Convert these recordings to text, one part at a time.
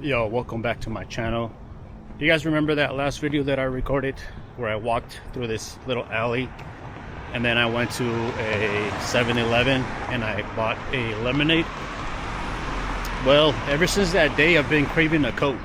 Yo, welcome back to my channel. Do you guys remember that last video that I recorded where I walked through this little alley and then I went to a 7-Eleven and I bought a lemonade? Well, ever since that day I've been craving a Coke,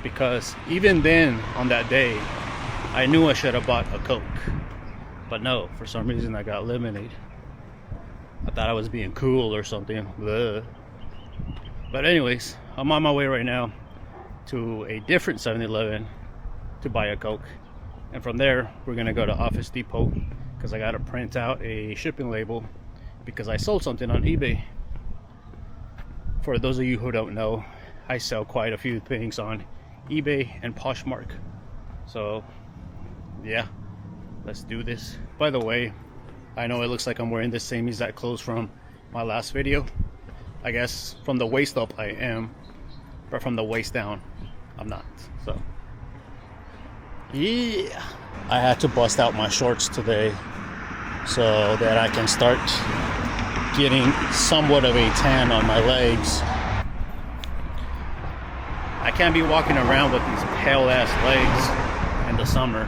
because even then on that day I knew I should have bought a Coke, but no, for some reason I got lemonade. I thought I was being cool or something. Ugh. But anyways, I'm on my way right now to a different 7-Eleven to buy a Coke. And from there, we're gonna go to Office Depot because I gotta print out a shipping label because I sold something on eBay. For those of you who don't know, I sell quite a few things on eBay and Poshmark. So yeah, let's do this. By the way, I know it looks like I'm wearing the same exact clothes from my last video. I guess from the waist up I am, but from the waist down I'm not. So yeah, I had to bust out my shorts today so that I can start getting somewhat of a tan on my legs. I can't be walking around with these pale ass legs in the summer.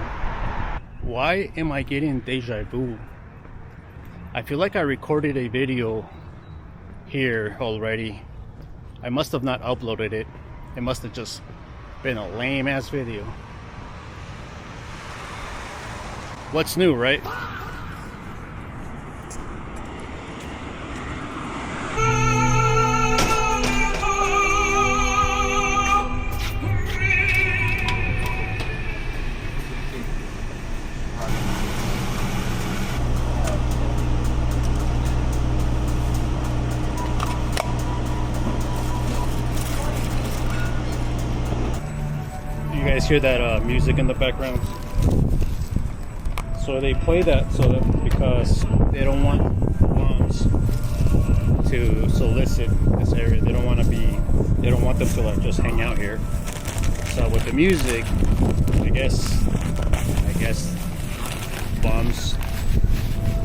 Why am I getting deja vu? I feel like I recorded a video here already. I must have not uploaded it. It must have just been a lame ass video. What's new, right? You guys hear that music in the background? So they play that because they don't want moms to solicit this area. They don't want them to like just hang out here. So with the music, I guess moms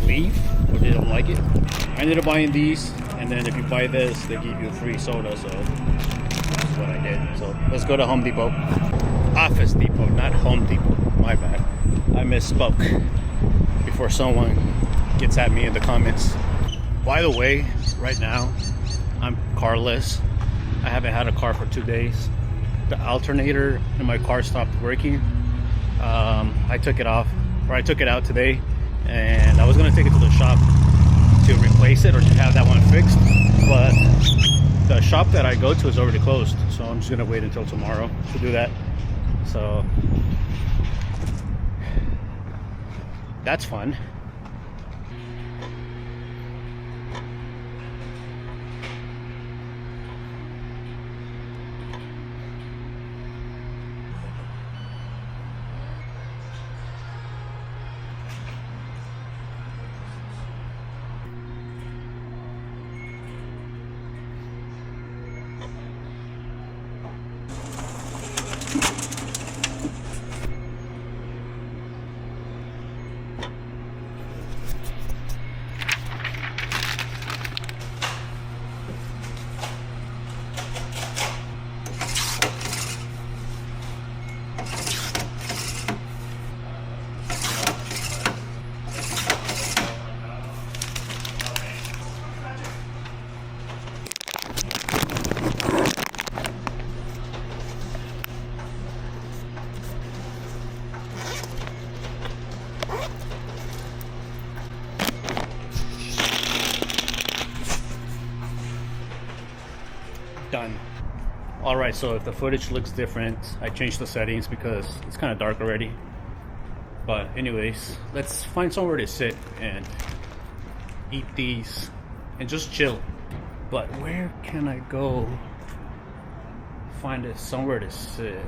leave or they don't like it. I ended up buying these, and then if you buy this, they give you a free soda. So that's what I did. So let's go to Home Depot. Office Depot, not Home Depot. My bad. I misspoke before someone gets at me in the comments. By the way, right now I'm carless. I haven't had a car for 2 days. The alternator in my car stopped working. I took it out today, and I was gonna take it to the shop to replace it or to have that one fixed, but the shop that I go to is already closed, so I'm just gonna wait until tomorrow to do that. So that's fun. Done. Alright, so if the footage looks different, I changed the settings because it's kind of dark already. But anyways, let's find somewhere to sit and eat these and just chill. But where can I go find somewhere to sit?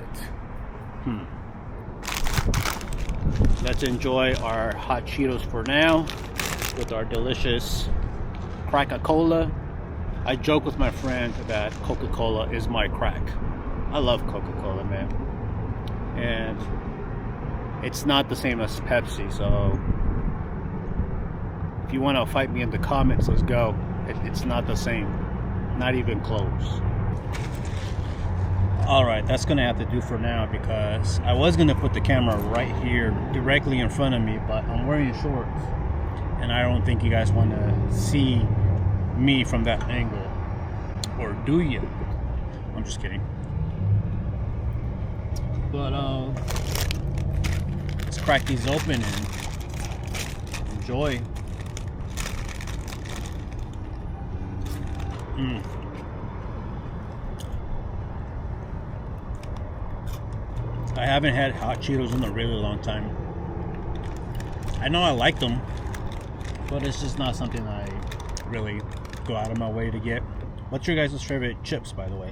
Let's enjoy our hot Cheetos for now with our delicious Crack-A-Cola. I joke with my friend that Coca-Cola is my crack. I love Coca-Cola, man. And it's not the same as Pepsi, so if you want to fight me in the comments, let's go. It's not the same. Not even close. All right, that's gonna have to do for now, because I was gonna put the camera right here directly in front of me, but I'm wearing shorts and I don't think you guys want to see me from that angle. Or do you? I'm just kidding. But let's crack these open and enjoy. I haven't had hot Cheetos in a really long time. I know I like them, but it's just not something I really go out of my way to get. What's your guys' favorite chips, by the way?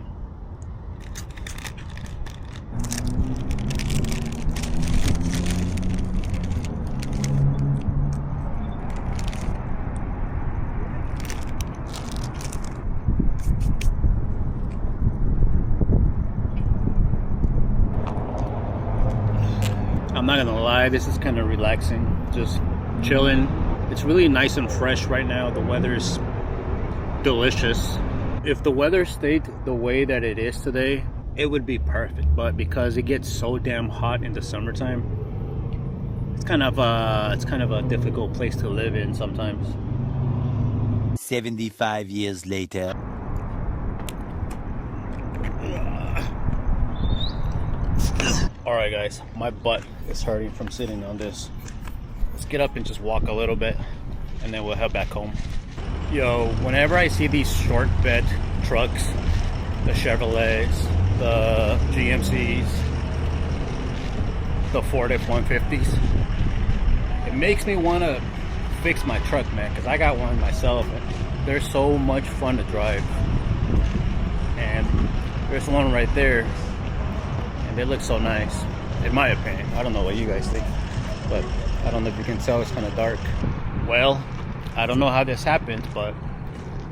I'm not gonna lie, this is kind of relaxing, just chilling. It's really nice and fresh right now. The weather's delicious. If the weather stayed the way that it is today, it would be perfect, but because it gets so damn hot in the summertime, it's kind of a difficult place to live in sometimes. 75 years later. Alright guys, my butt is hurting from sitting on this. Let's get up and just walk a little bit, and then we'll head back home. Yo, whenever I see these short bed trucks, the Chevrolets, the GMCs, the Ford F-150s, it makes me want to fix my truck, man, because I got one myself and they're so much fun to drive. And there's one right there, and they look so nice, in my opinion. I don't know what you guys think, but I don't know if you can tell, it's kind of dark. Well, I don't know how this happened, but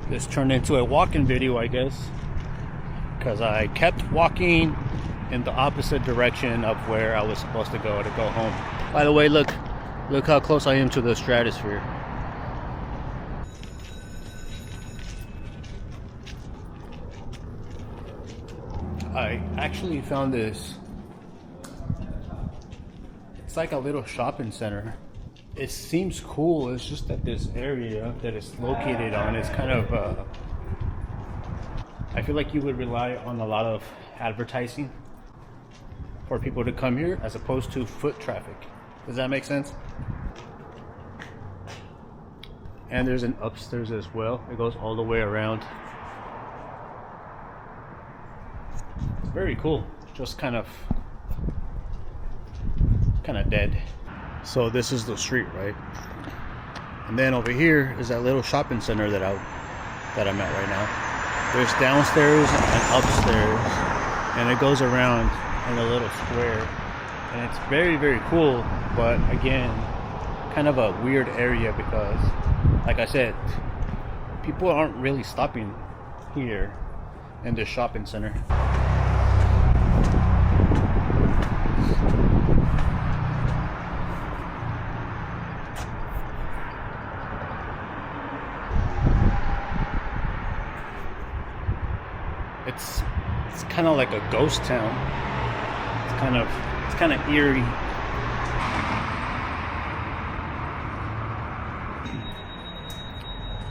this turned into a walking video, I guess, because I kept walking in the opposite direction of where I was supposed to go home. By the way, look how close I am to the stratosphere. I actually found this. It's like a little shopping center. It seems cool. It's just that this area that it's located on is kind of I feel like you would rely on a lot of advertising for people to come here as opposed to foot traffic. Does that make sense? And there's an upstairs as well. It goes all the way around. It's very cool. Just kind of dead. So this is the street, right? And then over here is that little shopping center that I'm at right now. There's downstairs and upstairs, and it goes around in a little square, and it's very, very cool. But again, kind of a weird area because, like I said, people aren't really stopping here in this shopping center. It's kind of like a ghost town. It's kind of eerie.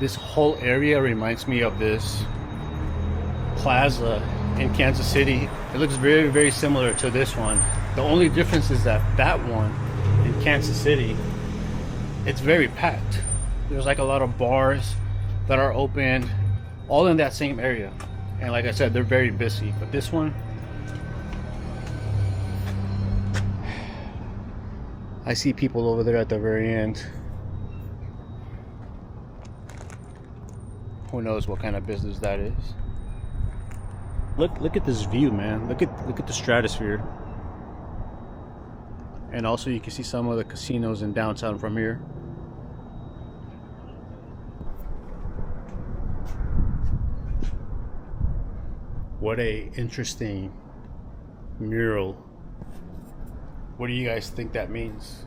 This whole area reminds me of this plaza in Kansas City. It looks very, very similar to this one. The only difference is that one in Kansas City, it's very packed. There's like a lot of bars that are open, all in that same area. And like I said, they're very busy. But this one, I see people over there at the very end. Who knows what kind of business that is? Look at this view, man. Look at the stratosphere. And also you can see some of the casinos in downtown from here. What a interesting mural. What do you guys think that means?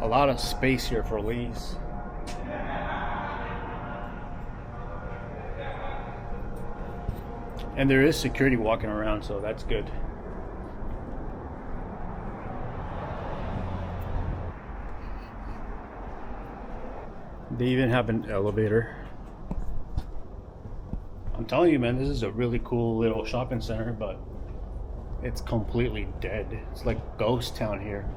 A lot of space here for lease. And there is security walking around, so that's good. They even have an elevator. I'm telling you, man, this is a really cool little shopping center, but it's completely dead. It's like ghost town here.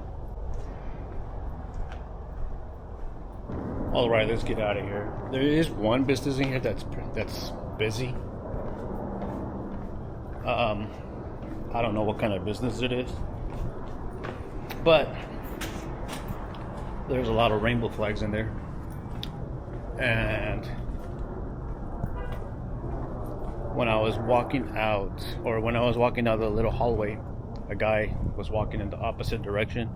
All right, let's get out of here. There is one business in here that's busy. I don't know what kind of business it is, but there's a lot of rainbow flags in there. And when I was walking out, or when I was walking down the little hallway, a guy was walking in the opposite direction.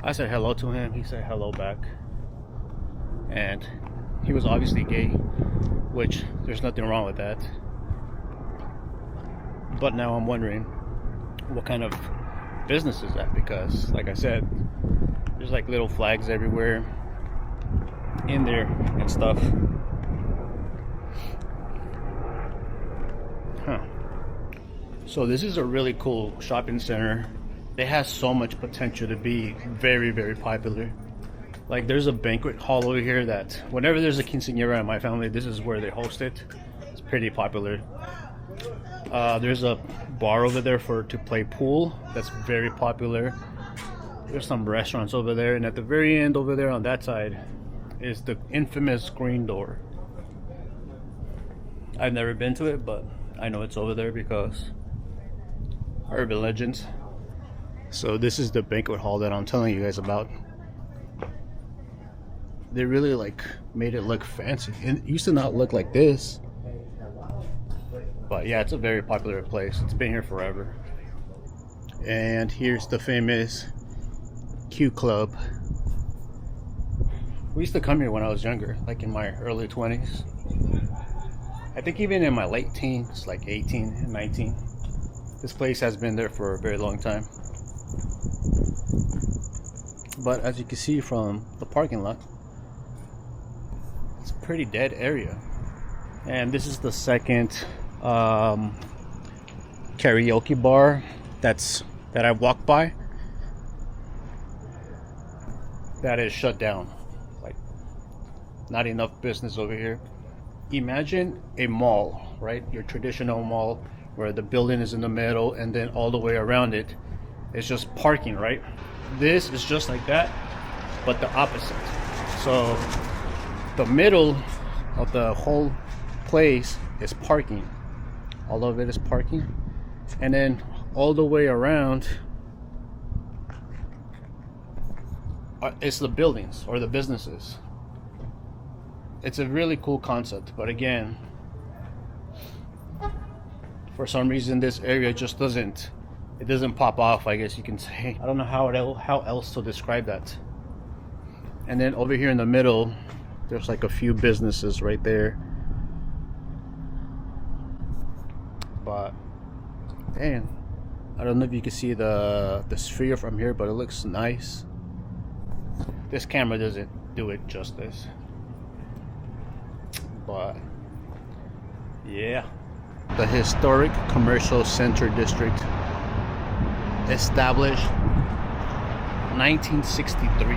I said hello to him. He said hello back. And he was obviously gay, which there's nothing wrong with that. But now I'm wondering what kind of business is that, because like I said, there's like little flags everywhere in there and stuff. So this is a really cool shopping center. It has so much potential to be very, very popular. Like, there's a banquet hall over here that whenever there's a quinceañera in my family, this is where they host it. It's pretty popular. There's a bar over there to play pool. That's very popular. There's some restaurants over there, and at the very end over there on that side is the infamous Green Door. I've never been to it, but I know it's over there because urban legends. So this is the banquet hall that I'm telling you guys about. They really like made it look fancy. It used to not look like this. But yeah, it's a very popular place. It's been here forever. And here's the famous Q Club. We used to come here when I was younger, like in my early 20s. I think even in my late teens, like 18 and 19. This place has been there for a very long time. But as you can see from the parking lot, it's a pretty dead area. And this is the second karaoke bar that I walked by that is shut down. Like, not enough business over here. Imagine a mall, right? Your traditional mall where the building is in the middle and then all the way around it is just parking, right? This is just like that, but the opposite. So the middle of the whole place is parking. All of it is parking. And then all the way around it's the buildings or the businesses. It's a really cool concept, but again, for some reason this area just doesn't pop off, I guess you can say. I don't know how else to describe that. And then over here in the middle, there's like a few businesses right there. But man, I don't know if you can see the sphere from here, but it looks nice. This camera doesn't do it justice. But yeah, the historic commercial center district, established 1963.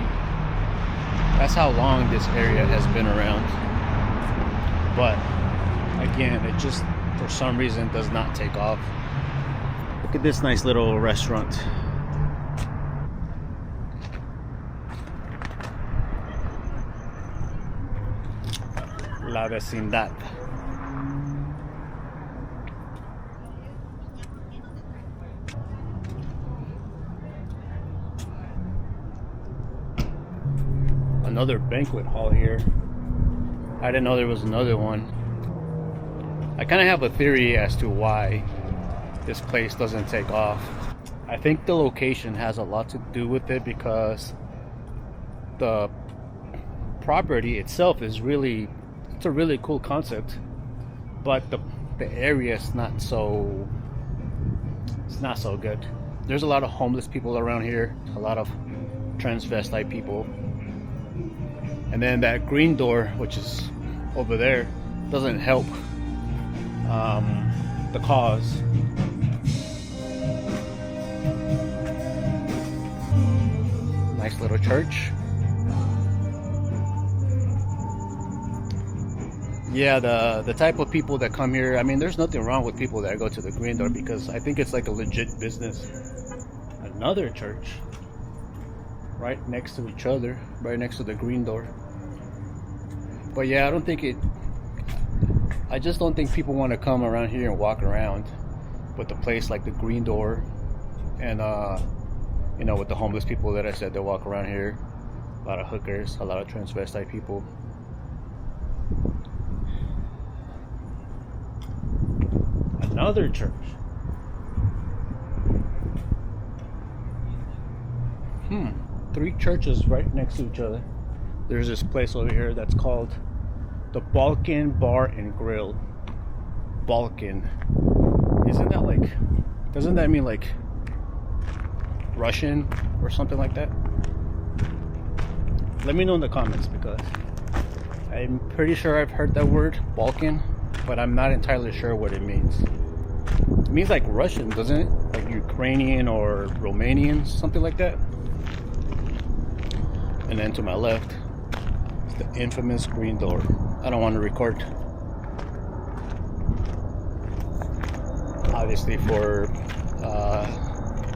That's how long this area has been around. But again, it just for some reason does not take off. Look at this nice little restaurant. La Vecindad. Another banquet hall here. I didn't know there was another one. I kind of have a theory as to why this place doesn't take off. I think the location has a lot to do with it, because the property itself is really, it's a really cool concept, but the area is not so, it's not so good. There's a lot of homeless people around here, a lot of transvestite people, And then that green door, which is over there, doesn't help the cause. Nice little church. Yeah, the type of people that come here, I mean, there's nothing wrong with people that go to the green door, because I think it's like a legit business. Another church right next to each other, right next to the green door. But yeah, I just don't think people want to come around here and walk around with the place like the green door, and you know, with the homeless people that I said that walk around here. A lot of hookers, a lot of transvestite people. Another church. 3 churches right next to each other. There's this place over here that's called the Balkan Bar and Grill. Balkan. Isn't that like, doesn't that mean like Russian or something like that? Let me know in the comments, because I'm pretty sure I've heard that word, Balkan, but I'm not entirely sure what it means. It means like Russian, doesn't it? Like Ukrainian or Romanian, something like that. And then to my left is the infamous green door. I don't want to record, obviously for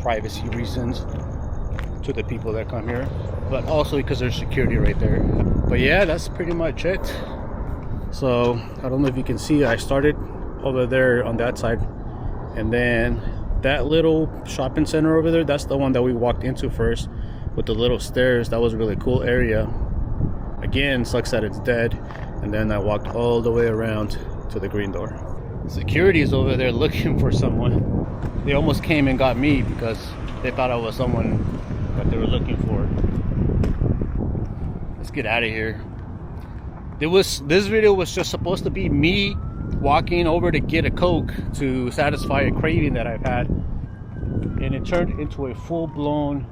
privacy reasons to the people that come here, but also because there's security right there. But yeah, that's pretty much it. So I don't know if you can see, I started over there on that side, and then that little shopping center over there, that's the one that we walked into first with the little stairs. That was a really cool area. Again, sucks that it's dead. And then I walked all the way around to the green door. Security is over there looking for someone. They almost came and got me because they thought I was someone that they were looking for. Let's get out of here. This video was just supposed to be me walking over to get a Coke to satisfy a craving that I've had, and it turned into a full-blown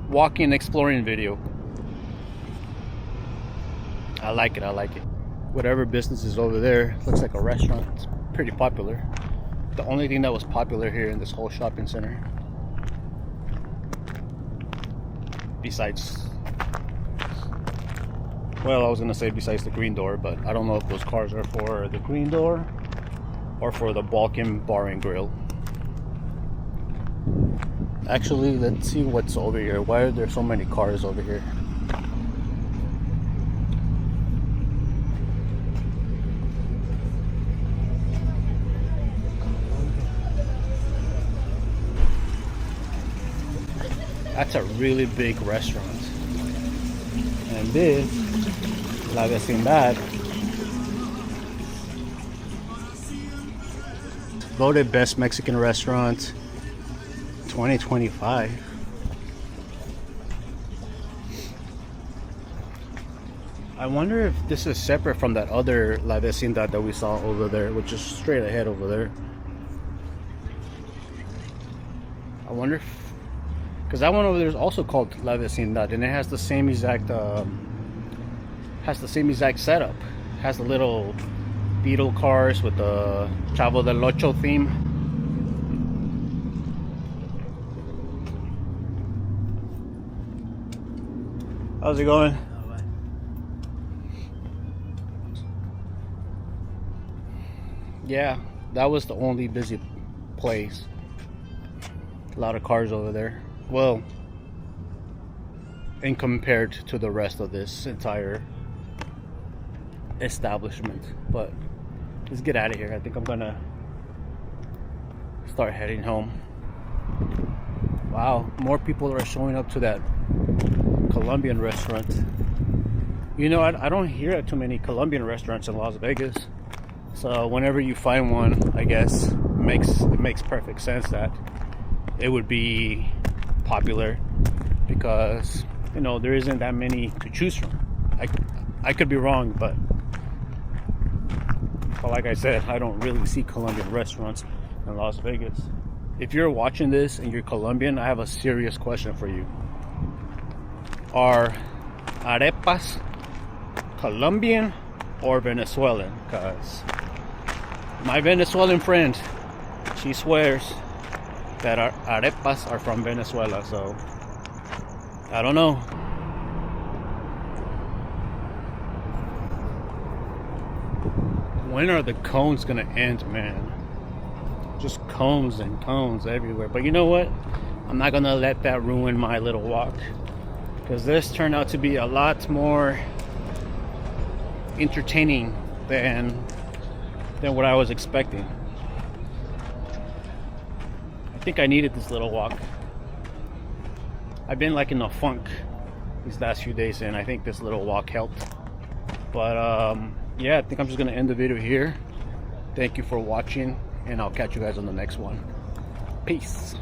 walking exploring video. I like it. Whatever business is over there looks like a restaurant. It's pretty popular. The only thing that was popular here in this whole shopping center, besides, well, I was gonna say besides the green door, but I don't know if those cars are for the green door or for the Balkan Bar and Grill. Actually, let's see what's over here. Why are there so many cars over here? That's a really big restaurant. And this, La Vecindad, voted best Mexican restaurant 2025. I wonder if this is separate from that other La Vecindad that we saw over there, which is straight ahead over there. I wonder if, because that one over there is also called La Vecindad, and it has the same exact setup. Has the little Beetle cars with the Chavo del Ocho theme. How's it going? Yeah, that was the only busy place. A lot of cars over there. Well, and compared to the rest of this entire establishment. But let's get out of here. I think I'm gonna start heading home. Wow, more people are showing up to that Colombian restaurant. You know, I don't hear too many Colombian restaurants in Las Vegas. So whenever you find one, I guess it makes perfect sense that it would be popular, because you know there isn't that many to choose from. I could be wrong, but like I said, I don't really see Colombian restaurants in Las Vegas. If you're watching this and you're Colombian, I have a serious question for you. Are arepas Colombian or Venezuelan? Because my Venezuelan friend, she swears that our arepas are from Venezuela, so I don't know. When are the cones gonna end, man? Just cones and cones everywhere. But you know what? I'm not gonna let that ruin my little walk, because this turned out to be a lot more entertaining than what I was expecting. I think I needed this little walk. I've been like in a funk these last few days, and I think this little walk helped. But yeah, I think I'm just gonna end the video here. Thank you for watching, and I'll catch you guys on the next one. Peace.